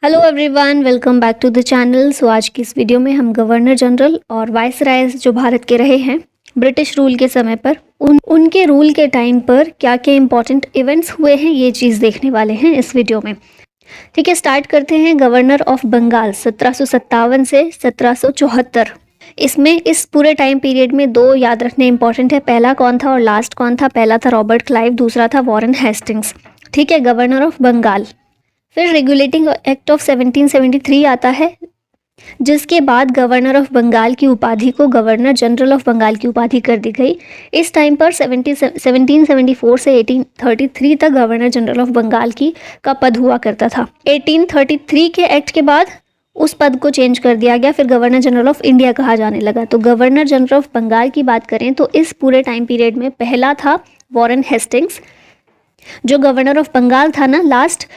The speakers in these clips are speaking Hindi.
Hello everyone, welcome back to the channel. So आज की इस वीडियो में हम गवर्नर जनरल और वाइसरायज जो भारत के रहे हैं ब्रिटिश रूल के समय पर उनके रूल के टाइम पर क्या क्या इंपॉर्टेंट इवेंट्स हुए हैं ये चीज़ देखने वाले हैं इस वीडियो में। ठीक है, स्टार्ट करते हैं। गवर्नर ऑफ बंगाल 1757 से 1774। इसमें इस पूरे टाइम पीरियड में दो याद रखने इंपॉर्टेंट है। पहला कौन था और लास्ट कौन था? पहला था रॉबर्ट क्लाइव, दूसरा था वॉरेन हेस्टिंग्स। ठीक है, गवर्नर ऑफ बंगाल। फिर रेगुलेटिंग एक्ट ऑफ 1773 आता है, जिसके बाद गवर्नर ऑफ बंगाल की उपाधि को गवर्नर जनरल ऑफ बंगाल की उपाधि कर दी गई। इस टाइम पर 1774 से 1833 तक गवर्नर जनरल ऑफ बंगाल का पद हुआ करता था। 1833 के एक्ट के बाद उस पद को चेंज कर दिया गया, फिर गवर्नर जनरल ऑफ इंडिया कहा जाने लगा। तो गवर्नर जनरल ऑफ बंगाल की बात करें तो इस पूरे टाइम पीरियड में पहला था वॉरेन हेस्टिंग्स, जो गवर्नर ऑफ बंगाल था ना लास्ट,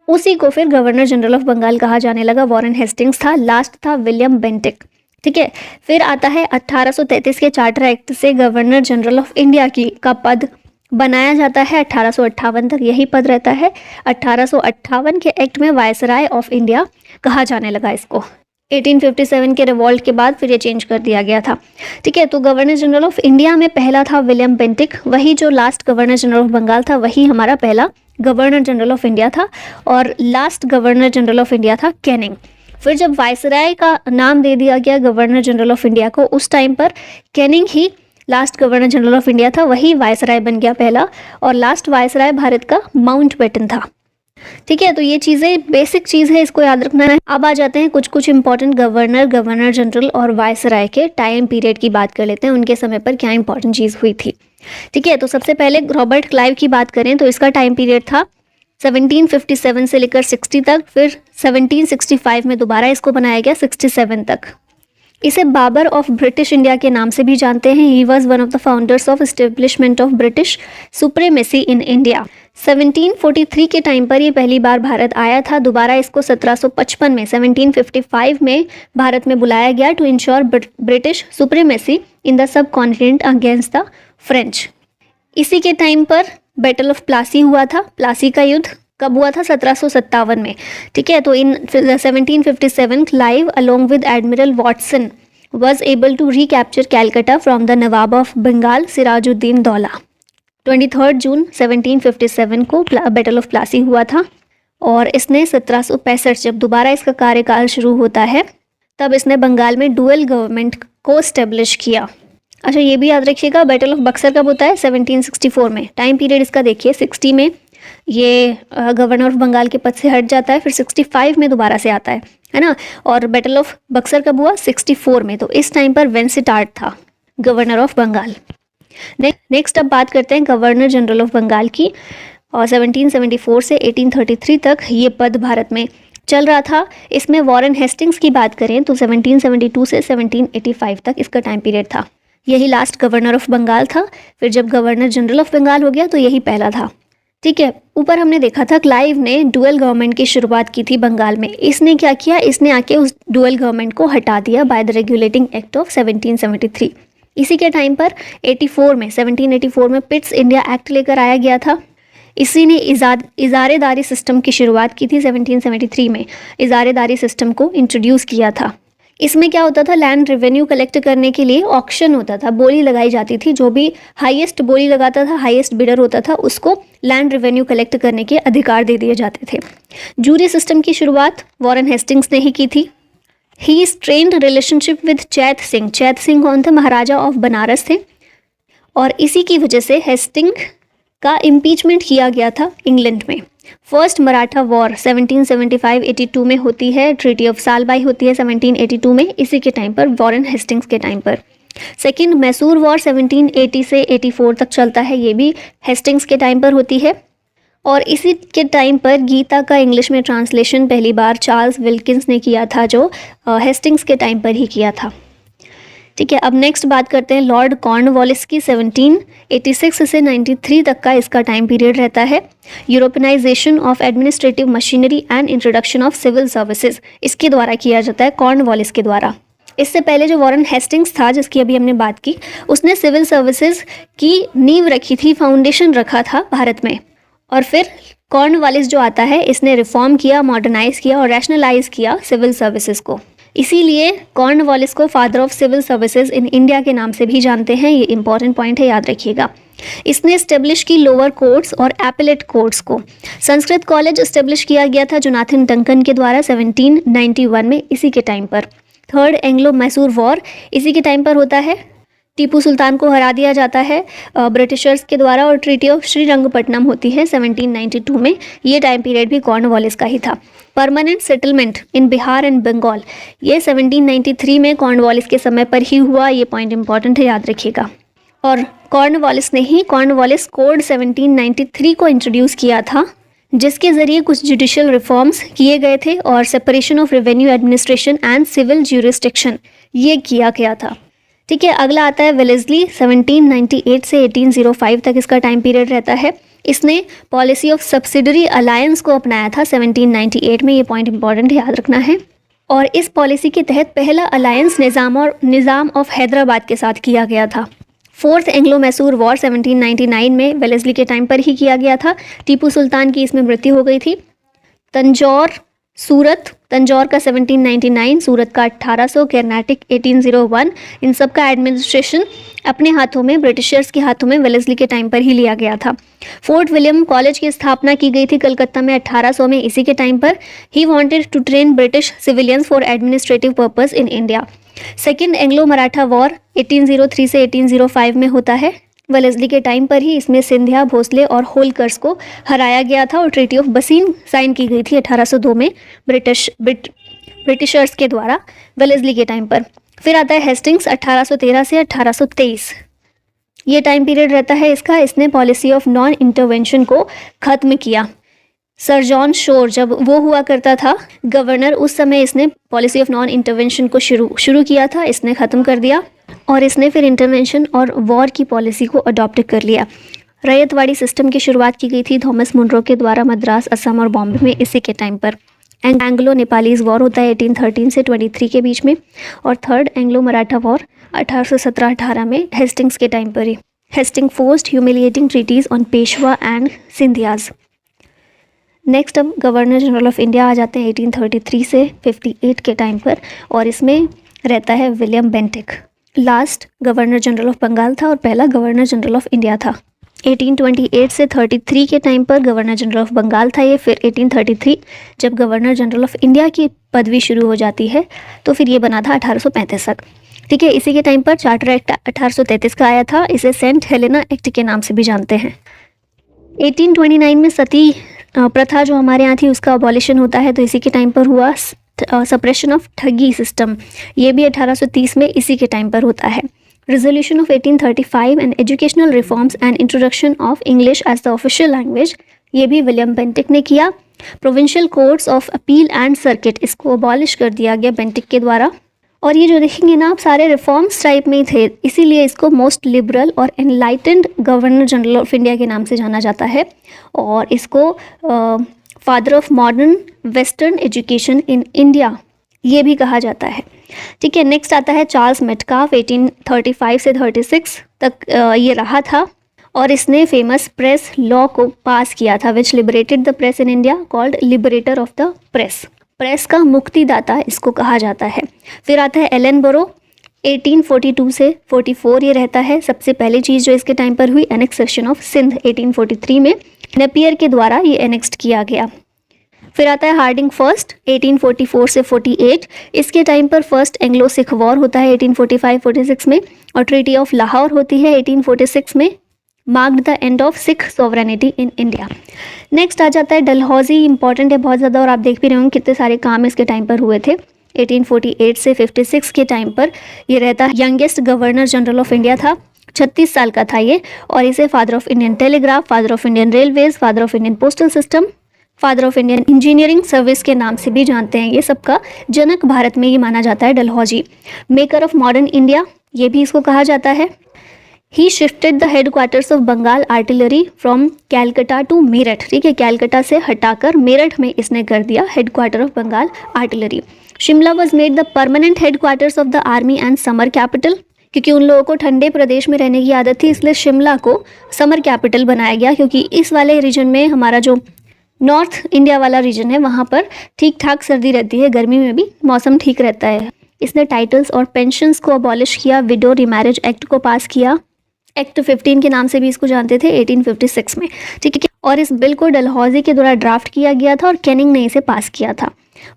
उसी को फिर गवर्नर जनरल ऑफ बंगाल कहा जाने लगा। वॉरेन हेस्टिंग्स था, लास्ट था विलियम बेंटिक। ठीक है, फिर आता है 1833 के चार्टर एक्ट से गवर्नर जनरल ऑफ इंडिया का पद बनाया जाता है। 1858 तक यही पद रहता है। 1858 के एक्ट में वायसराय ऑफ इंडिया कहा जाने लगा इसको। 1857 के रिवॉल्ट के बाद फिर ये चेंज कर दिया गया था। ठीक है, तो गवर्नर जनरल ऑफ इंडिया में पहला था विलियम बेंटिक, वही जो last governor general of Bengal था वही हमारा पहला गवर्नर जनरल ऑफ इंडिया था, और last governor general of India था कैनिंग। फिर जब वायसराय का नाम दे दिया गया गवर्नर जनरल ऑफ इंडिया को, उस टाइम पर Canning he last governor general of India था, वही वायसराय बन गया पहला, और लास्ट वायसराय भारत का माउंटबेटन था। ठीक है, तो ये चीज़ें बेसिक चीज़ है, इसको याद रखना है। अब आ जाते हैं कुछ इंपॉर्टेंट गवर्नर जनरल और वायसराय के टाइम पीरियड की बात कर लेते हैं, उनके समय पर क्या इंपॉर्टेंट चीज़ हुई थी। ठीक है, तो सबसे पहले रॉबर्ट क्लाइव की बात करें तो इसका टाइम पीरियड था 1757 से लेकर 60 तक, फिर 1765 में दोबारा इसको बनाया गया 67 तक। इसे बाबर ऑफ ब्रिटिश इंडिया के नाम से भी जानते हैं। He was one of the founders of establishment of British supremacy in India. 1743 के टाइम पर ये पहली बार भारत आया था। दोबारा इसको 1755 में 1755 में भारत में बुलाया गया to ensure British supremacy in the subcontinent against the French. इसी के टाइम पर बैटल ऑफ प्लासी हुआ था। प्लासी का युद्ध कब हुआ था? 1757 में। ठीक है, तो in 1757 Clive along with admiral Watson was able to recapture Calcutta from the nawab of Bengal Sirajuddin Daula. 23 जून 1757 को बैटल ऑफ प्लासी हुआ था, और इसने 1765 जब दोबारा इसका कार्यकाल शुरू होता है तब इसने बंगाल में डुअल गवर्नमेंट को स्टेब्लिश किया। अच्छा, ये भी याद रखिएगा, बैटल ऑफ बक्सर कब होता है? 1764 में। टाइम पीरियड इसका देखिए, 60 में ये गवर्नर ऑफ बंगाल के पद से हट जाता है, फिर 65 में दोबारा से आता है ना। और बैटल ऑफ बक्सर कब हुआ? 64 में। तो इस टाइम पर वेंसिटार्ट था गवर्नर ऑफ बंगाल। नेक्स्ट अब बात करते हैं गवर्नर जनरल ऑफ बंगाल की, और 1774 से 1833 तक ये पद भारत में चल रहा था। इसमें वॉरेन हेस्टिंग्स की बात करें तो 1772 से 1785 तक इसका टाइम पीरियड था। यही लास्ट गवर्नर ऑफ बंगाल था। फिर जब गवर्नर जनरल ऑफ बंगाल हो गया तो यही पहला था। ठीक है, ऊपर हमने देखा था क्लाइव ने डुअल गवर्नमेंट की शुरुआत की थी बंगाल में। इसने क्या किया? इसने आके उस डुअल गवर्नमेंट को हटा दिया by the regulating act of 1773। इसी के टाइम पर 1784 में पिट्स इंडिया एक्ट लेकर आया गया था। इसी ने इजारेदारी सिस्टम की शुरुआत की थी। 1773 में इजारेदारी सिस्टम को इंट्रोड्यूस किया था। इसमें क्या होता था? लैंड रेवेन्यू कलेक्ट करने के लिए ऑक्शन होता था, बोली लगाई जाती थी। जो भी हाईएस्ट बोली लगाता था, हाईएस्ट बिडर होता था, उसको लैंड रेवेन्यू कलेक्ट करने के अधिकार दे दिए जाते थे। जूरी सिस्टम की शुरुआत वॉरेन हेस्टिंग्स ने ही की थी। ही स्ट्रेन्ड रिलेशनशिप विद चैत सिंह। चैत सिंह कौन थे? महाराजा ऑफ बनारस थे, और इसी की वजह से हेस्टिंग का इम्पीचमेंट किया गया था इंग्लैंड में। फर्स्ट मराठा वॉर 1775-82 में होती है। ट्रीटी ऑफ सालबाई होती है 1782 में, इसी के टाइम पर, वॉरेन हेस्टिंग्स के टाइम पर। सेकेंड मैसूर वॉर 1780 से 84 तक चलता है, ये भी हेस्टिंग्स के टाइम पर होती है। और इसी के टाइम पर गीता का इंग्लिश में ट्रांसलेशन पहली बार चार्ल्स विल्किंस ने किया था, जो हेस्टिंग्स के टाइम पर ही किया था। ठीक है, अब नेक्स्ट बात करते हैं लॉर्ड कॉर्नवालिस की। 1786 से 93 तक का इसका टाइम पीरियड रहता है। Europeanisation of administrative machinery and introduction of civil services इसके द्वारा किया जाता है, कॉर्नवालिस के द्वारा। इससे पहले जो वॉरेन हेस्टिंग्स था, जिसकी अभी हमने बात की, उसने सिविल सर्विसेज की नींव रखी थी, फाउंडेशन रखा था भारत में। और फिर कॉर्नवालिस जो आता है, इसने रिफॉर्म किया, मॉडर्नाइज किया और रैशनलाइज किया सिविल सर्विसेज को। इसीलिए कॉर्नवालिस को father of civil services in India के नाम से भी जानते हैं। ये इंपॉर्टेंट पॉइंट है, याद रखिएगा। इसने इस्टेब्लिश की लोअर कोर्ट्स और एपेलेट कोर्ट्स को। संस्कृत कॉलेज इस्टेब्लिश किया गया था जोनाथन डंकन के द्वारा 1791 में, इसी के टाइम पर। थर्ड एंग्लो मैसूर वॉर इसी के टाइम पर होता है। टीपू सुल्तान को हरा दिया जाता है ब्रिटिशर्स के द्वारा और ट्रीटी ऑफ श्रीरंगपट्टनम होती है 1792 में। ये टाइम पीरियड भी कॉर्नवालिस का ही था। Permanent settlement in Bihar and Bengal, ये 1793 में कॉर्नवालिस के समय पर ही हुआ। ये पॉइंट इंपॉर्टेंट है, याद रखिएगा। और कॉर्नवालिस ने ही कॉर्नवालिस कोड 1793 को इंट्रोड्यूस किया था, जिसके ज़रिए कुछ जुडिशियल रिफॉर्म्स किए गए थे और separation of revenue administration and civil jurisdiction ये किया गया था। ठीक है, अगला आता है वेलेस्ली। 1798 से 1805 तक इसका टाइम पीरियड रहता है। इसने पॉलिसी ऑफ सब्सिडरी अलायंस को अपनाया था 1798 में। ये पॉइंट इंपॉर्टेंट है, याद रखना है। और इस पॉलिसी के तहत पहला अलायंस निज़ाम ऑफ हैदराबाद के साथ किया गया था। फोर्थ एंग्लो मैसूर वॉर 1799 में वेलेस्ली के टाइम पर ही किया गया था। टीपू सुल्तान की इसमें मृत्यु हो गई थी। तंजौर का 1799, सूरत का 1800, कर्नाटक 1801, इन सब का एडमिनिस्ट्रेशन अपने हाथों में, ब्रिटिशर्स के हाथों में वेलेस्ली के टाइम पर ही लिया गया था। फोर्ट विलियम कॉलेज की स्थापना की गई थी कलकत्ता में 1800 में, इसी के टाइम पर। He wanted to train British civilians for administrative purpose in India. Second Anglo Maratha war 1803 से 1805 में होता है। वेलेस्ली के टाइम पर ही इसमें सिंधिया, भोसले और होलकर्स को हराया गया था और ट्रीटी ऑफ बसीन साइन की गई थी 1802 में ब्रिटिशर्स के द्वारा वेलेस्ली के टाइम पर। फिर आता है हेस्टिंग्स 1813 से 1823। ये टाइम पीरियड रहता है इसका। इसने पॉलिसी ऑफ नॉन इंटरवेंशन को ख़त्म किया। सर जॉन शोर जब वो हुआ करता था गवर्नर, उस समय इसने पॉलिसी ऑफ नॉन इंटरवेंशन को शुरू किया था, इसने ख़त्म कर दिया। और इसने फिर इंटरवेंशन और वॉर की पॉलिसी को अडॉप्ट कर लिया। रैयतवाड़ी सिस्टम की शुरुआत की गई थी थॉमस मुनरो के द्वारा मद्रास, असम और बॉम्बे में, इसी के टाइम पर। एंग्लो नेपालीज वॉर होता है 1813 से 23 के बीच में। और थर्ड एंग्लो मराठा वॉर 1817-18 में, हेस्टिंग्स के टाइम पर ही। Hasting forced humiliating treaties on Peshwa and Scindias. Next अब गवर्नर जनरल ऑफ इंडिया आ जाते हैं 1833 से 58 के टाइम पर, और इसमें रहता है William Bentinck. Last governor general of Bengal था और पहला गवर्नर जनरल ऑफ इंडिया था। 1828 से 33 के टाइम पर गवर्नर जनरल ऑफ बंगाल था ये। फिर 1833 जब गवर्नर जनरल ऑफ इंडिया की पदवी शुरू हो जाती है तो फिर ये बना था 1835 तक। ठीक है, इसी के टाइम पर चार्टर एक्ट 1833 का आया था। इसे सेंट हेलेना एक्ट के नाम से भी जानते हैं। 1829 में सती प्रथा जो हमारे यहाँ थी उसका अबॉलिशन होता है, तो इसी के टाइम पर हुआ। सप्रेशन ऑफ ठगी सिस्टम, ये भी 1830 में इसी के टाइम पर होता है। Resolution of 1835 and educational reforms and introduction of English as the official language, ये भी विलियम बेंटिक ने किया। Provincial courts of appeal and circuit, इसको अबॉलिश कर दिया गया बेंटिक के द्वारा। और ये जो देखेंगे ना आप, सारे रिफॉर्म्स टाइप में ही थे, इसीलिए इसको मोस्ट लिबरल और enlightened governor general of India के नाम से जाना जाता है। और इसको father of modern western education in India ये भी कहा जाता है। ठीक है, नेक्स्ट आता है चार्ल्स मेटकाफ। 1835 से 36 तक ये रहा था और इसने फेमस प्रेस लॉ को पास किया था which liberated the press in India, called liberator of the press. Press का मुक्तिदाता इसको कहा जाता है। फिर आता है एलन बोरो। 1842 से 44 ये रहता है। सबसे पहली चीज़ जो इसके टाइम पर हुई, एनेक्सेशन ऑफ सिंध 1843 में नेपियर के द्वारा ये एनेक्स्ड किया गया। फिर आता है हार्डिंग फर्स्ट 1844 से 48। इसके टाइम पर फर्स्ट एंग्लो सिख वॉर होता है 1845-46 में, और ट्रीटी ऑफ लाहौर होती है 1846 में, marked the end of Sikh sovereignty in India. Next आ जाता है डलहौजी, इंपॉर्टेंट है बहुत ज़्यादा और आप देख भी रहे होंगे कितने सारे काम इसके टाइम पर हुए थे। 1848 से 56 के टाइम पर ये रहता है। Youngest governor general of India था, 36 साल का था ये, और इसे father of Indian telegraph, father of Indian railways, father of Indian postal system, father of Indian engineering service के नाम से भी जानते हैं। ये सबका जनक भारत में ये माना जाता है Dalhousie. Maker of modern India, ये भी इसको कहा जाता है। He shifted the headquarters of Bengal artillery from Calcutta to Meerut. ठीक है, कैलकटा से हटाकर मेरठ में इसने कर दिया headquarter of Bengal artillery. Shimla was made the permanent headquarters of the army and summer capital. क्योंकि उन लोगों को ठंडे प्रदेश में रहने की आदत थी, इसलिए शिमला को समर कैपिटल बनाया गया, क्योंकि इस वाले रीजन में, हमारा जो नॉर्थ इंडिया वाला रीजन है, वहाँ पर ठीक ठाक सर्दी रहती है, गर्मी में भी मौसम ठीक रहता है। इसने टाइटल्स और पेंशन्स को अबॉलिश किया, विडो रिमैरिज एक्ट को पास किया, एक्ट 15 के नाम से भी इसको जानते थे, 1856 में, ठीक है। और इस बिल को डलहौजी के द्वारा ड्राफ्ट किया गया था और कैनिंग ने इसे पास किया था।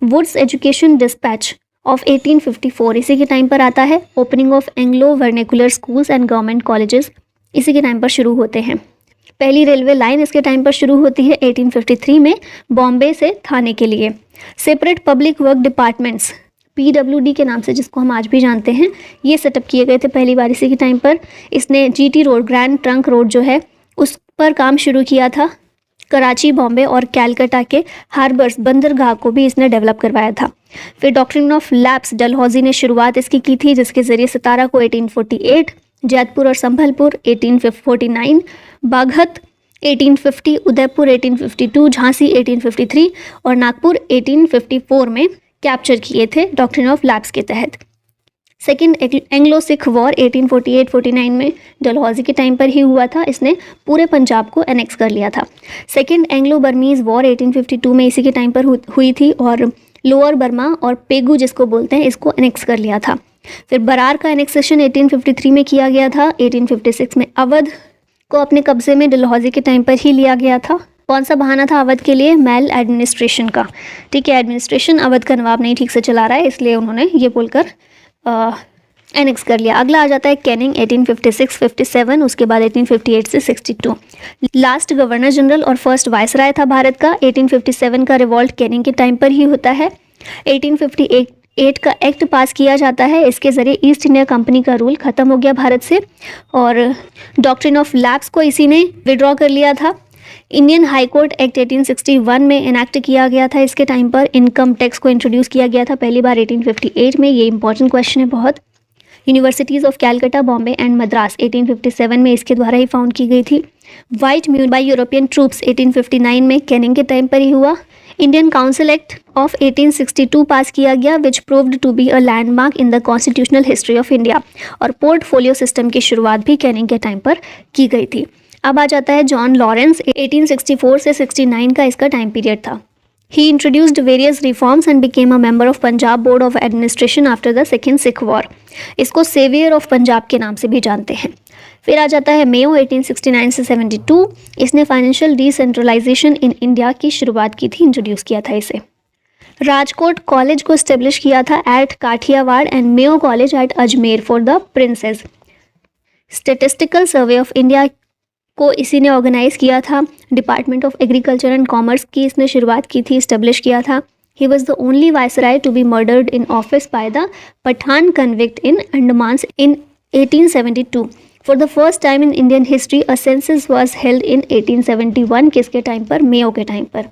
वुड्स एजुकेशन डिस्पैच ऑफ 1854 इसी के टाइम पर आता है। Opening of Anglo vernacular schools and government colleges इसी के टाइम पर शुरू होते हैं। पहली रेलवे लाइन इसके टाइम पर शुरू होती है 1853 में, बॉम्बे से थाने के लिए। Separate public work departments, PWD के नाम से जिसको हम आज भी जानते हैं, ये सेटअप किए गए थे पहली बार इसी के टाइम पर। इसने GT road, grand trunk road जो है, उस पर काम शुरू किया था। कराची, बॉम्बे और कैलकाटा के हार्बर्स, बंदरगाह को भी इसने डेवलप करवाया था। फिर डॉक्ट्रिन ऑफ लैप्स डलहौजी ने शुरुआत इसकी की थी, जिसके जरिए सतारा को 1848, जैतपुर और संभलपुर 1849, बाघत 1850, उदयपुर 1852, झांसी 1853 और नागपुर 1854 में कैप्चर किए थे डॉक्ट्रिन ऑफ लैप्स के तहत। सेकेंड एंग्लो सिख वॉर 1848-49 में डलहौजी के टाइम पर ही हुआ था, इसने पूरे पंजाब को एनेक्स कर लिया था। सेकेंड एंग्लो बर्मीज़ वॉर 1852 में इसी के टाइम पर हुई थी और लोअर बर्मा और पेगू जिसको बोलते हैं, इसको एनेक्स कर लिया था। फिर बरार का एनेक्सेशन 1853 में किया गया था। 1856 में अवध को अपने कब्जे में डलहौजी के टाइम पर ही लिया गया था। कौन सा बहाना था अवध के लिए? मेल एडमिनिस्ट्रेशन का, ठीक है। एडमिनिस्ट्रेशन अवध का नवाब नहीं ठीक से चला रहा है, इसलिए उन्होंने ये बोलकर एनेक्स कर लिया। अगला आ जाता है कैनिंग 1856-57, उसके बाद 1858 से 62। लास्ट गवर्नर जनरल और फर्स्ट वायसराय था भारत का। 1857 का रिवॉल्ट कैनिंग के टाइम पर ही होता है। 1858 का एक्ट पास किया जाता है, इसके ज़रिए ईस्ट इंडिया कंपनी का रूल ख़त्म हो गया भारत से और डॉक्ट्रिन ऑफ लैप्स को इसी ने विड्रॉ कर लिया था। इंडियन हाई कोर्ट एक्ट 1861 में इनैक्ट किया गया था। इसके टाइम पर इनकम टैक्स को इंट्रोड्यूस किया गया था पहली बार 1858 में। ये इंपॉर्टेंट क्वेश्चन है बहुत। Universities of Calcutta, Bombay and Madras 1857 में इसके द्वारा ही फाउंड की गई थी। White mule by European troops 1859 में कैनिंग के टाइम पर ही हुआ। Indian council act of 1862 pass किया गया, which proved to be a landmark in the constitutional history of India. और पोर्टफोलियो सिस्टम की शुरुआत भी कैनिंग के टाइम पर की गई थी। अब आ जाता है जॉन लॉरेंस, 1864 से 69 का इसका टाइम पीरियड था। He introduced various reforms and became a member of Punjab board of administration after the second Sikh war. इसको सेवियर ऑफ पंजाब के नाम से भी जानते हैं। फिर आ जाता है मेयो 1869 से 72। इसने फाइनेंशियल डिसेंट्रलाइजेशन इन इंडिया की शुरुआत की थी, इंट्रोड्यूस किया था इसे। राजकोट कॉलेज को इस्टेब्लिश किया था at Kathiawar and Mayo college at Ajmer for the princes. Statistical survey of India को इसी ने ऑर्गेनाइज किया था। Department of agriculture and commerce की इसने शुरुआत की थी, इस्टेब्लिश किया था। He was the only viceroy to be murdered in office by the Pathan convict in Andaman in 1872। For the first time in Indian history a census was held in 1871, किसके टाइम पर? मेयो के टाइम पर।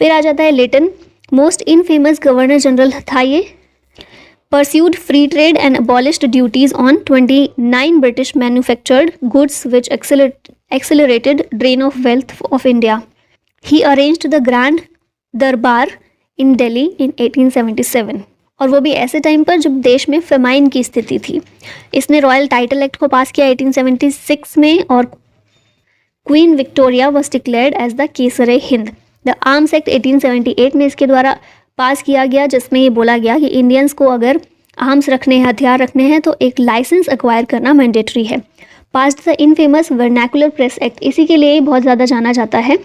फिर आ जाता है लेटन, मोस्ट इनफेमस गवर्नर जनरल था ये। Pursued free trade and abolished duties on 29 British manufactured goods, which accelerated drain of wealth of India. He arranged the Grand Darbar in Delhi in 1877, और वो भी ऐसे टाइम पर जब देश में फेमाइन की स्थिति थी। इसने रॉयल टाइटल एक्ट को पास किया 1876 में और queen Victoria was declared as the Kaiser Hind. The arms act 1878 में इसके द्वारा पास किया गया, जिसमें ये बोला गया कि इंडियंस को अगर आर्म्स रखने हैं, हथियार रखने हैं, तो एक लाइसेंस एक्वायर करना मैंडेटरी है। Passed the infamous vernacular press act, इसी के लिए बहुत ज़्यादा जाना जाता है।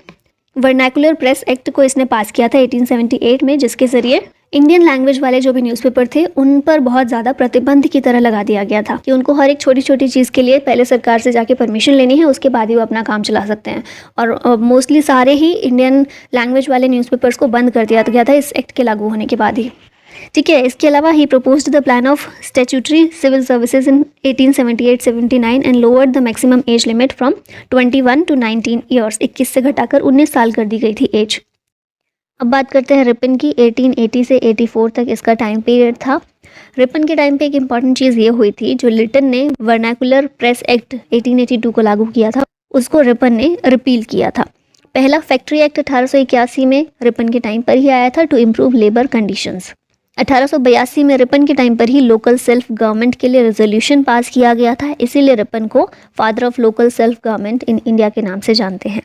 वर्नैकुलर प्रेस एक्ट को इसने पास किया था 1878 में, जिसके ज़रिए इंडियन लैंग्वेज वाले जो भी न्यूज़पेपर थे उन पर बहुत ज़्यादा प्रतिबंध की तरह लगा दिया गया था कि उनको हर एक छोटी छोटी चीज़ के लिए पहले सरकार से जाके परमिशन लेनी है, उसके बाद ही वो अपना काम चला सकते हैं। और मोस्टली सारे ही इंडियन लैंग्वेज वाले न्यूज़पेपर्स को बंद कर दिया गया था इस एक्ट के लागू होने के बाद ही, ठीक है। इसके अलावा he proposed the plan of statutory civil services in 1878-79 and lowered the maximum age limit from 21 to 19 years. 21 से घटाकर 19 साल कर दी गई थी एज। अब बात करते हैं रिपन की। 1880 से 84 तक इसका टाइम पीरियड था। रिपन के टाइम पे एक इंपॉर्टेंट चीज़ ये हुई थी, जो लिटन ने वर्नैकुलर प्रेस एक्ट 1882 को लागू किया था, उसको रिपन ने रिपील किया था। पहला फैक्ट्री एक्ट 1881 में रिपन के टाइम पर ही आया था, टू इम्प्रूव लेबर कंडीशंस। 1882 में रिपन के टाइम पर ही लोकल सेल्फ गवर्नमेंट के लिए रेजोल्यूशन पास किया गया था, इसीलिए रिपन को father of local self government in India के नाम से जानते हैं।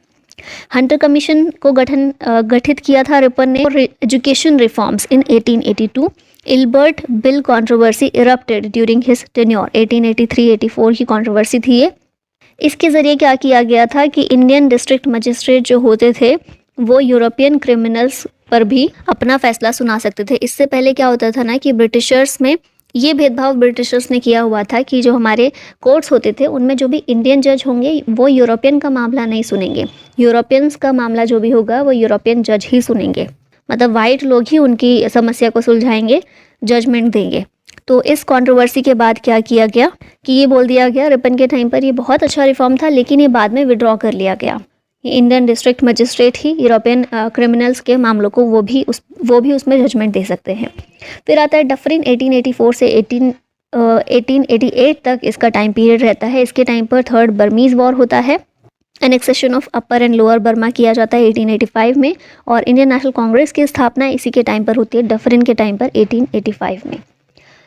हंटर कमीशन को गठित किया था रिपन ने। Education reforms in 1882। Ilbert bill controversy erupted during his tenure. 1883-84 की कंट्रोवर्सी थी ये। इसके ज़रिए क्या किया गया था कि इंडियन डिस्ट्रिक्ट मजिस्ट्रेट जो होते थे वो यूरोपियन क्रिमिनल्स पर भी अपना फैसला सुना सकते थे। इससे पहले क्या होता था ना कि ब्रिटिशर्स में ये भेदभाव ब्रिटिशर्स ने किया हुआ था कि जो हमारे कोर्ट्स होते थे उनमें जो भी इंडियन जज होंगे वो यूरोपियन का मामला नहीं सुनेंगे, यूरोपियंस का मामला जो भी होगा वो यूरोपियन जज ही सुनेंगे, मतलब वाइट लोग ही उनकी समस्या को सुलझाएंगे, जजमेंट देंगे। तो इस कंट्रोवर्सी के बाद क्या किया गया कि ये बोल दिया गया रिपन के टाइम पर ये बहुत अच्छा रिफॉर्म था, लेकिन ये बाद में विड्रॉ कर लिया गया। इंडियन डिस्ट्रिक्ट मजिस्ट्रेट ही यूरोपियन क्रिमिनल्स के मामलों को वो भी उसमें जजमेंट दे सकते हैं। फिर आता है डफरिन। 1884 से 1888 तक इसका टाइम पीरियड रहता है। इसके टाइम पर थर्ड बर्मीज़ वॉर होता है। Annexation of upper and lower Burma किया जाता है 1885 में, और इंडियन नेशनल कांग्रेस की स्थापना इसी के टाइम पर होती है, डफरिन के टाइम पर 1885 में।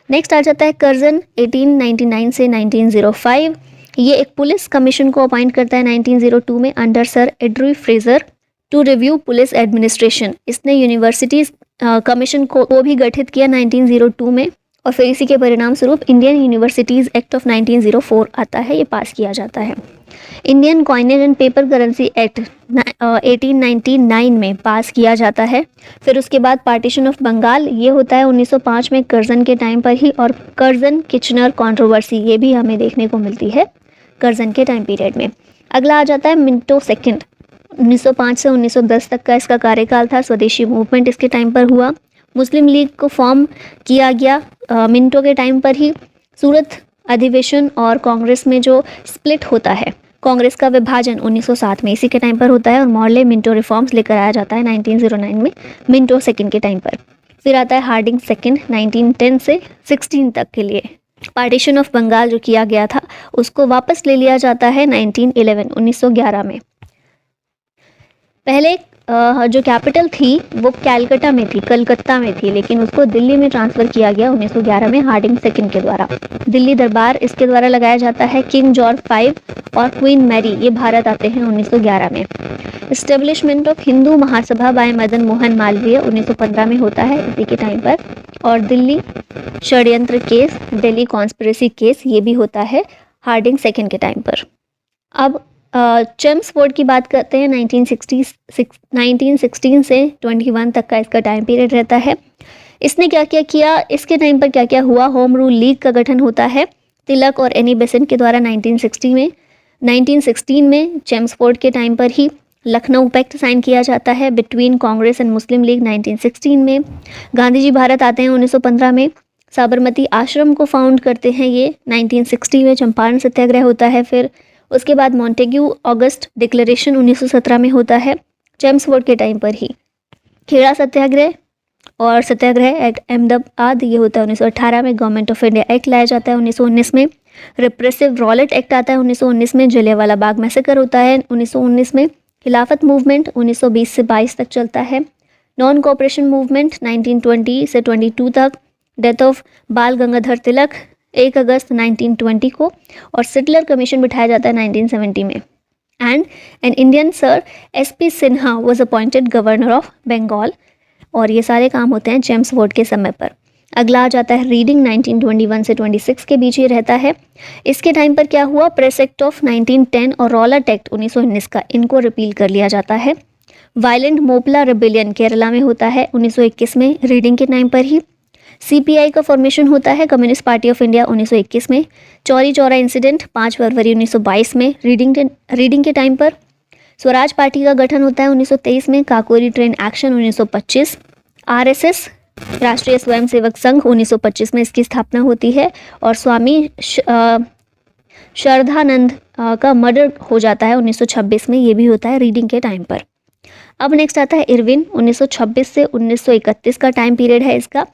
नेक्स्ट आ जाता है कर्जन 1899 से 1905। ये एक पुलिस कमीशन को अपॉइंट करता है 1902 में under sir Andrew Fraser to review police administration. इसने यूनिवर्सिटीज़ कमीशन को भी गठित किया 1902 में, और फिर इसी के परिणाम स्वरूप इंडियन यूनिवर्सिटीज़ एक्ट ऑफ 1904 आता है, ये पास किया जाता है। Indian coinage and paper currency act 1899 में पास किया जाता है। फिर उसके बाद पार्टीशन ऑफ बंगाल ये होता है 1905 में कर्जन के टाइम पर ही, और कर्जन किचनर कंट्रोवर्सी ये भी हमें देखने को मिलती है कर्जन के टाइम पीरियड में। अगला आ जाता है मिंटो सेकंड। 1905 से 1910 तक का इसका कार्यकाल था। स्वदेशी मूवमेंट इसके टाइम पर हुआ। मुस्लिम लीग को फॉर्म किया गया मिंटो के टाइम पर ही। सूरत अधिवेशन और कांग्रेस में जो स्प्लिट होता है, कांग्रेस का विभाजन 1907 में इसी के टाइम पर होता है, और मॉर्ले मिंटो रिफॉर्म्स लेकर आया जाता है 1909 में मिंटो सेकंड के टाइम पर। फिर आता है हार्डिंग सेकंड 1910 से 16 तक के लिए। पार्टीशन ऑफ बंगाल जो किया गया था उसको वापस ले लिया जाता है 1911 में। पहले जो कैपिटल थी वो कलकत्ता में थी, लेकिन उसको दिल्ली में ट्रांसफ़र किया गया 1911 में हार्डिंग सेकंड के द्वारा। दिल्ली दरबार इसके द्वारा लगाया जाता है। किंग जॉर्ज V और क्वीन मैरी ये भारत आते हैं 1911 में। Establishment of Hindu Mahasabha by Madan Mohan Malviya 1915 में होता है इसी के टाइम पर। और दिल्ली षड्यंत्र केस, दिल्ली कॉन्स्पिरेसी केस ये भी होता है हार्डिंग सेकंड के टाइम पर। अब चेम्सफोर्ड की बात करते हैं। 1916 से 21 तक का इसका टाइम पीरियड रहता है। इसने क्या क्या किया, इसके टाइम पर क्या क्या हुआ। होम रूल लीग का गठन होता है तिलक और एनी बेसेंट के द्वारा 1916 में चेम्सफोर्ड के टाइम पर ही लखनऊ पैक्ट साइन किया जाता है between Congress and Muslim league 1916 में। गांधी जी भारत आते हैं 1915 में। साबरमती आश्रम को फाउंड करते हैं ये 1960 में। चंपारण सत्याग्रह होता है। फिर उसके बाद मॉन्टेग्यू ऑगस्ट डिक्लेरेशन 1917 में होता है चेम्सफोर्ड के टाइम पर ही। खेड़ा सत्याग्रह और सत्याग्रह एक्ट अहमदाबाद ये होता है 1918 में। गवर्नमेंट ऑफ इंडिया एक्ट लाया जाता है 1919 में। रिप्रेसिव रॉलेट एक्ट आता है 1919 में। जलियांवाला बाग मैसेकर होता है 1919 में। खिलाफत मूवमेंट 1920 से 22 तक चलता है। नॉन कोऑपरेशन मूवमेंट 1920 से 22 तक। डेथ ऑफ बाल गंगाधर तिलक 1 अगस्त 1920 को, और सिटलर कमीशन बिठाया जाता है 1970 में। And an Indian sir SP Sinha was appointed governor of Bengal. और ये सारे काम होते हैं चेम्सफोर्ड के समय पर। अगला आ जाता है रीडिंग 1921 से 26 के बीच ही रहता है। इसके टाइम पर क्या हुआ, प्रेस एक्ट ऑफ 1910 और रॉलेट एक्ट 1919 का इनको रिपील कर लिया जाता है। वायलेंट मोपला रिबेलियन केरला में होता है 1921 में रीडिंग के टाइम पर ही। CPI का फॉर्मेशन होता है कम्युनिस्ट पार्टी ऑफ इंडिया 1921 में। चौरी चौरा इंसिडेंट 5 फरवरी 1922 में रीडिंग के टाइम पर। स्वराज पार्टी का गठन होता है 1923 में। Kakori train action 1925। RSS राष्ट्रीय स्वयंसेवक संघ 1925 में इसकी स्थापना होती है। और स्वामी श्रद्धानंद का मर्डर हो जाता है 1926 में, ये भी होता है रीडिंग के टाइम पर। अब नेक्स्ट आता है इरविन 1926 से 1931 का टाइम पीरियड है इसका।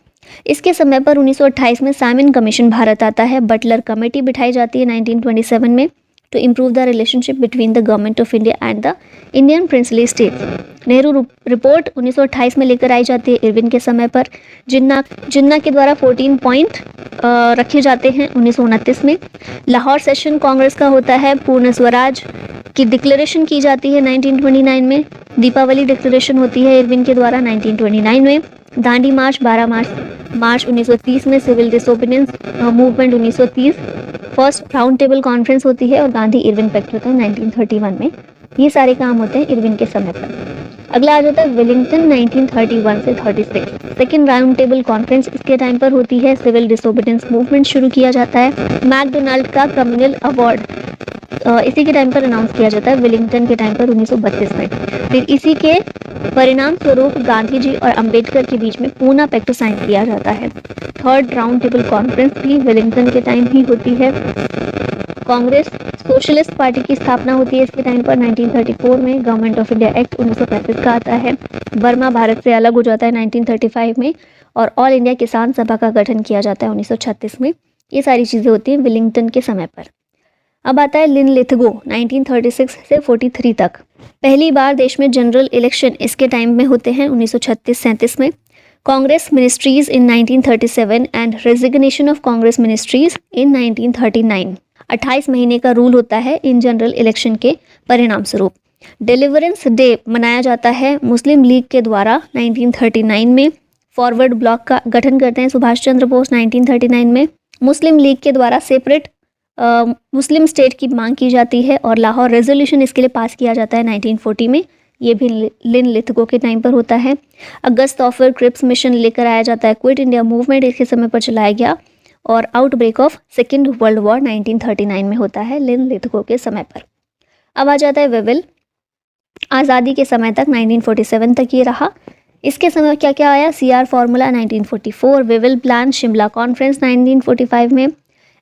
इसके समय पर 1928 में साइमन कमीशन भारत आता है। बटलर कमेटी बिठाई जाती है 1927 में। to improve the relationship between the government of India and the Indian princely states। Nehru report 1928 में लेकर आई जाती है इरविन के समय पर। जिन्ना के द्वारा 14 पॉइंट रखे जाते हैं 1929 में। लाहौर सेशन कांग्रेस का होता है। पूर्ण स्वराज की डिक्लेरेशन की जाती है 1929 में। दीपावली डिक्लेरेशन होती है इरविन के द्वारा 1929 में। दांडी मार्च 12 मार्च 1930 में। Civil disobedience movement 1930। First round table conference होती है और गांधी इरविन पैक्ट होता है 1931 में। ये सारे काम होते हैं इरविन के समय पर। अगला आ जाता है वेलिंगटन 1931 से 36। सेकेंड राउंड टेबल कॉन्फ्रेंस इसके टाइम पर होती है। सिविल डिसोबीडियंस मूवमेंट शुरू किया जाता है। मैकडोनाल्ड का कम्युनल अवार्ड इसी के टाइम पर अनाउंस किया जाता है वेलिंगटन के टाइम पर 1932 में। फिर इसी के परिणाम स्वरूप गांधी जी और अंबेडकर के बीच में पूना पैक्ट साइन किया जाता है। थर्ड राउंड टेबल कॉन्फ्रेंस भी वेलिंगटन के टाइम ही होती है। कांग्रेस सोशलिस्ट पार्टी की स्थापना होती है इसके टाइम पर 1934 में। गवर्नमेंट ऑफ इंडिया एक्ट 1935 का आता है। बर्मा भारत से अलग हो जाता है 1935 में और ऑल इंडिया किसान सभा का गठन किया जाता है 1936 में। ये सारी चीज़ें होती हैं वेलिंगटन के समय पर। अब आता है लिनलिथगो 1936 से 43 तक। पहली बार देश में जनरल इलेक्शन इसके टाइम में होते हैं 1936-37 में। Congress ministries in 1937 and resignation of Congress ministries in 1939। 28 महीने का रूल होता है इन जनरल इलेक्शन के परिणाम स्वरूप। डिलीवरेंस डे मनाया जाता है मुस्लिम लीग के द्वारा 1939 में। फॉरवर्ड ब्लॉक का गठन करते हैं सुभाष चंद्र बोस 1939 में। मुस्लिम लीग के द्वारा सेपरेट मुस्लिम स्टेट की मांग की जाती है और लाहौर रेजोल्यूशन इसके लिए पास किया जाता है 1940 में। ये भी लिनलिथगो के टाइम पर होता है। अगस्त ऑफर क्रिप्स मिशन लेकर आया जाता है। क्विट इंडिया मूवमेंट इसके समय पर चलाया गया और outbreak of second world war 1939 में होता है लिनलिथगो के समय पर। अब आ जाता है वेविल। आज़ादी के समय तक 1947 तक ये रहा। इसके समय क्या क्या आया? CR formula 1944, वेविल plan, Shimla conference 1945 में।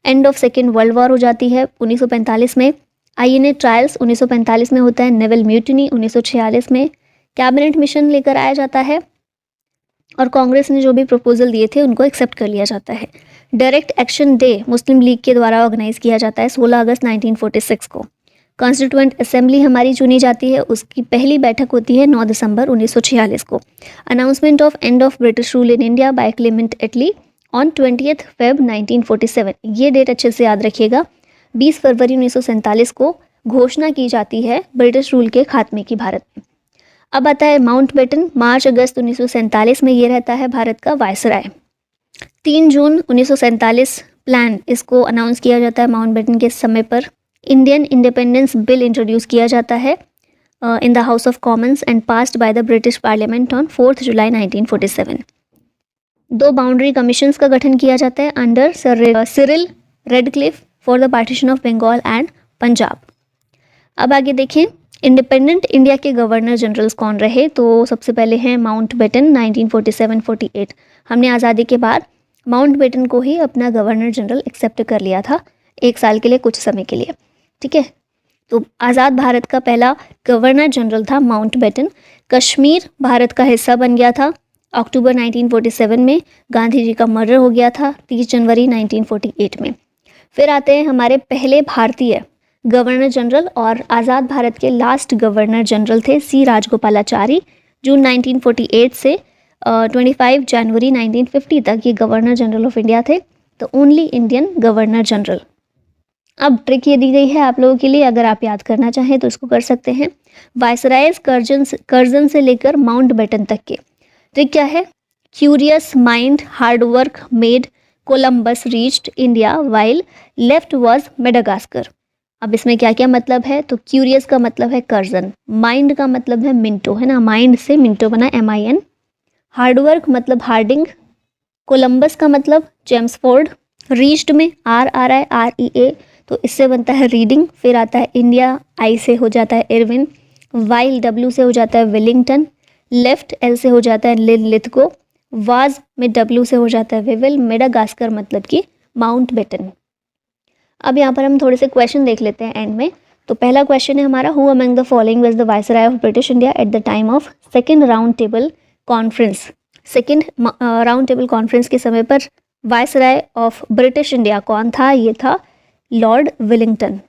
End of second world war हो जाती है 1945 में। INA ट्रायल्स 1945 में होता है। नेवल म्यूटिनी 1946 में। कैबिनेट मिशन लेकर आया जाता है और कांग्रेस ने जो भी प्रपोजल दिए थे उनको एक्सेप्ट कर लिया जाता है। डायरेक्ट एक्शन डे मुस्लिम लीग के द्वारा ऑर्गेनाइज किया जाता है 16 अगस्त 1946 को। कॉन्स्टिट्यूएंट असेंबली हमारी चुनी जाती है, उसकी पहली बैठक होती है 9 दिसंबर 1946 को। Announcement of end of British rule in India by Clement Attlee on 20 Feb 1947। ये डेट अच्छे से याद रखिएगा। 20 फरवरी 1947 को घोषणा की जाती है ब्रिटिश रूल के खात्मे की भारत में। अब आता है माउंटबेटन। मार्च अगस्त 1947 में ये रहता है भारत का वायसराय। 3 जून 1947 प्लान इसको अनाउंस किया जाता है माउंटबेटन के समय पर। इंडियन इंडिपेंडेंस बिल इंट्रोड्यूस किया जाता है in the House of Commons and passed by the British parliament on 4 जुलाई 1947। 2 बाउंड्री कमीशंस का गठन किया जाता है under Cyril Radcliffe for the partition of Bengal and Punjab. अब आगे देखें इंडिपेंडेंट इंडिया के गवर्नर जनरल्स कौन रहे? तो सबसे पहले हैं माउंटबेटन 1947-48। हमने आज़ादी के बाद माउंटबेटन को ही अपना गवर्नर जनरल एक्सेप्ट कर लिया था 1 साल के लिए, कुछ समय के लिए, ठीक है। तो आज़ाद भारत का पहला गवर्नर जनरल था माउंटबेटन। कश्मीर भारत का हिस्सा बन गया था अक्टूबर 1947 में। गांधी जी का मर्डर हो गया था 30 जनवरी 1948 में। फिर आते हैं हमारे पहले भारतीय गवर्नर जनरल और आज़ाद भारत के लास्ट गवर्नर जनरल थे C राजगोपालाचारी। जून 1948 से 25 जनवरी 1950 तक ये गवर्नर जनरल ऑफ इंडिया थे, तो ओनली इंडियन गवर्नर जनरल। अब ट्रिक ये दी गई है आप लोगों के लिए, अगर आप याद करना चाहें तो इसको कर सकते हैं। वायसरायज कर्जन से लेकर माउंटबेटन तक के ट्रिक क्या है? Curious mind hard work made Columbus reached India while left was Madagascar. अब इसमें क्या क्या मतलब है? तो क्यूरियस का मतलब है कर्जन, माइंड का मतलब है मिंटो, है ना, माइंड से मिंटो बना MIN। हार्डवर्क मतलब हार्डिंग। कोलंबस का मतलब जेम्स फोर्ड। रीच्ड में RRIREA, तो इससे बनता है रीडिंग। फिर आता है इंडिया, I से हो जाता है इरविन। वाइल W से हो जाता है वेलिंगटन। लेफ्ट L से हो जाता है लिनलिथगो। वाज में W से हो जाता है वेविल। मेडागास्कर मतलब कि माउंटबेटन। अब यहाँ पर हम थोड़े से क्वेश्चन देख लेते हैं एंड में। तो पहला क्वेश्चन है हमारा, who among the following was the viceroy of British India at the time of second round table conference. Second round table conference के समय पर वायसराय ऑफ ब्रिटिश इंडिया कौन था? ये था लॉर्ड विलिंगटन।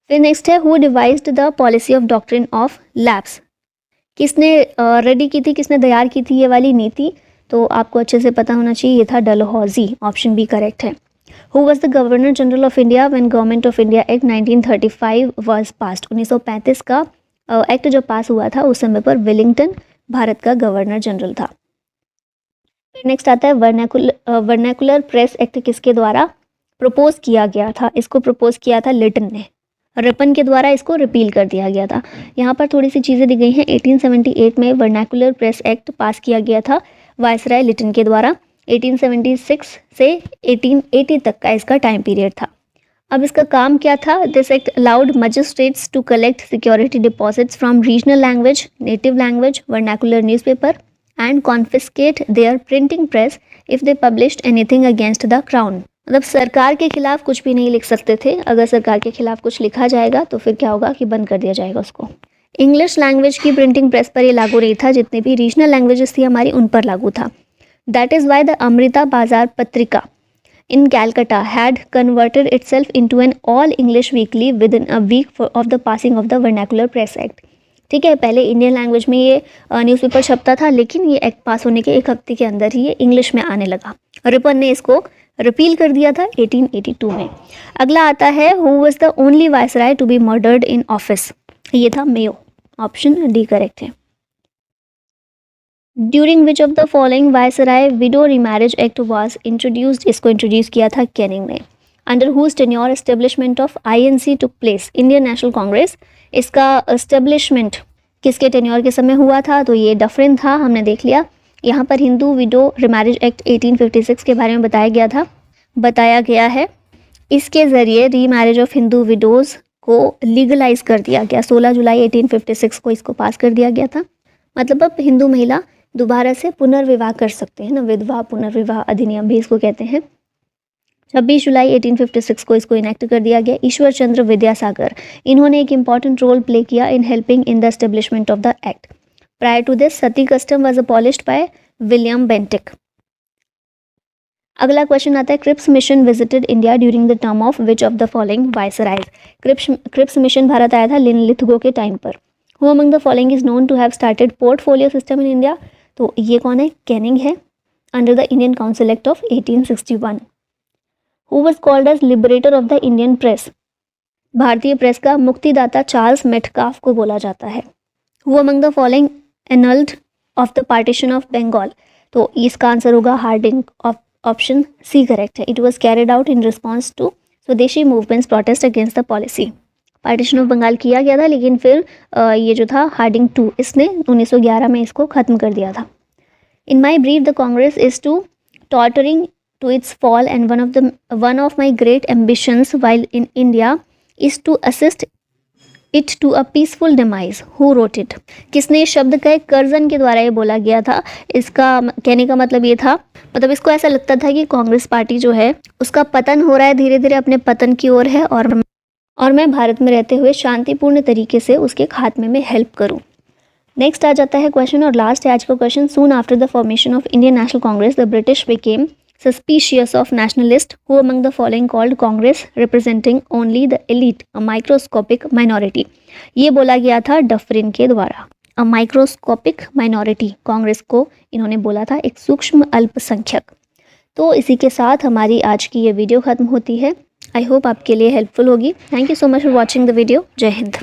फिर नेक्स्ट है who devised the policy of doctrine of lapse, किसने रेडी की थी, किसने तैयार की थी ये वाली नीति, तो आपको अच्छे से पता होना चाहिए, ये था डलहौजी, ऑप्शन बी करेक्ट है। Who was the governor general of India when government of India act 1935 was passed, 1935 का एक्ट जब पास हुआ था उस समय पर वेलिंगटन भारत का गवर्नर जनरल था। नेक्स्ट आता है वर्नैकुलर प्रेस एक्ट किसके द्वारा प्रपोज किया गया था, इसको प्रपोज किया था लिटन ने, रिपन के द्वारा इसको रिपील कर दिया गया था। यहाँ पर थोड़ी सी चीज़ें दी गई हैं। 1878 में वर्नैकुलर प्रेस एक्ट पास किया गया था वायसराय लिटन के द्वारा। 1876 से 1880 तक का इसका टाइम पीरियड था। अब इसका काम क्या था? This act allowed magistrates to collect security deposits from regional language, native language, vernacular newspaper and confiscate their printing press if they published anything against the crown. मतलब सरकार के खिलाफ कुछ भी नहीं लिख सकते थे। अगर सरकार के खिलाफ कुछ लिखा जाएगा तो फिर क्या होगा कि बंद कर दिया जाएगा उसको। इंग्लिश लैंग्वेज की प्रिंटिंग प्रेस पर ये लागू नहीं था, जितने भी रीजनल लैंग्वेजेस थी हमारी उन पर लागू था। That is why the Amrita बाजार पत्रिका in Calcutta had converted itself into an all English weekly within a week of the passing of the Vernacular Press Act। ठीक है, पहले इंडियन लैंग्वेज में ये न्यूज़पेपर छपता था, लेकिन ये एक्ट पास होने के एक हफ्ते के अंदर ही ये इंग्लिश में आने लगा। रिपन ने इसको रिपील कर दिया था 1882 में। अगला आता है who was the only viceroy to be murdered in office, ये था मेयो, ऑप्शन डी करेक्ट है। During which of the following viceroy widow remarriage act was introduced, इसको इंट्रोड्यूस किया था कैनिंग ने। Under whose tenure establishment of INC took place, Indian National Congress, इसका एस्टेब्लिशमेंट किसके टेन्योर के समय हुआ था? तो ये डफरिन था, हमने देख लिया। यहाँ पर हिंदू विडो रीमैरिज एक्ट 1856 के बारे में बताया गया है। इसके ज़रिए रीमैरिज ऑफ हिंदू विडोज़ को लीगलाइज कर दिया गया। 16 जुलाई 1856 को इसको पास कर दिया गया था। मतलब अब हिंदू महिला दोबारा से पुनर्विवाह कर सकते हैं ना, विधवा पुनर्विवाह अधिनियम भी इसको कहते हैं। 26 जुलाई 1856 को इसको इनेक्ट कर दिया गया। ईश्वर चंद्र विद्यासागर, इन्होंने एक इम्पॉर्टेंट रोल प्ले किया in helping in the establishment of the act. Prior to this sati custom was abolished by William Bentinck. अगला क्वेश्चन आता है Cripps mission visited India during the term of which of the following viceroys. क्रिप्स मिशन भारत आया था लिनलिथगो के टाइम पर। Who among the following is known to have started portfolio system in India, तो ये कौन है? कैनिंग है, under the Indian council act of 1861। Who was called as liberator of the Indian press, भारतीय प्रेस का मुक्तिदाता चार्ल्स मेटकाफ को बोला जाता है। Who among the following annulled of the partition of Bengal, तो इसका आंसर होगा हार्डिंग, ऑप्शन सी करेक्ट है। It was carried out in response to Swadeshi movements protest against the policy. Partition of Bengal किया गया था, लेकिन फिर ये जो था हार्डिंग 2, इसने 1911 में इसको ख़त्म कर दिया था। In my brief the Congress is to tottering to its fall and one of my great ambitions while in India is to assist it to a peaceful demise. Who wrote it, किसने इस शब्द का एक कर्जन के द्वारा ये बोला गया था। इसका कहने का मतलब ये था, मतलब इसको ऐसा लगता था कि कांग्रेस पार्टी जो है उसका पतन हो रहा है, धीरे धीरे अपने पतन की ओर है, और मैं भारत में रहते हुए शांतिपूर्ण तरीके से उसके खात्मे में हेल्प करूं। नेक्स्ट आ जाता है क्वेश्चन और लास्ट है आज का question. Soon after the formation of Indian National Congress the British became suspicious of nationalist who among the following called Congress representing only the elite a microscopic minority। ये बोला गया था डफरिन के द्वारा। a microscopic minority, कांग्रेस को इन्होंने बोला था एक सूक्ष्म अल्पसंख्यक। तो इसी के साथ हमारी आज की ये वीडियो ख़त्म होती है। आई होप आपके लिए हेल्पफुल होगी। Thank you so much for watching the video. जय हिंद।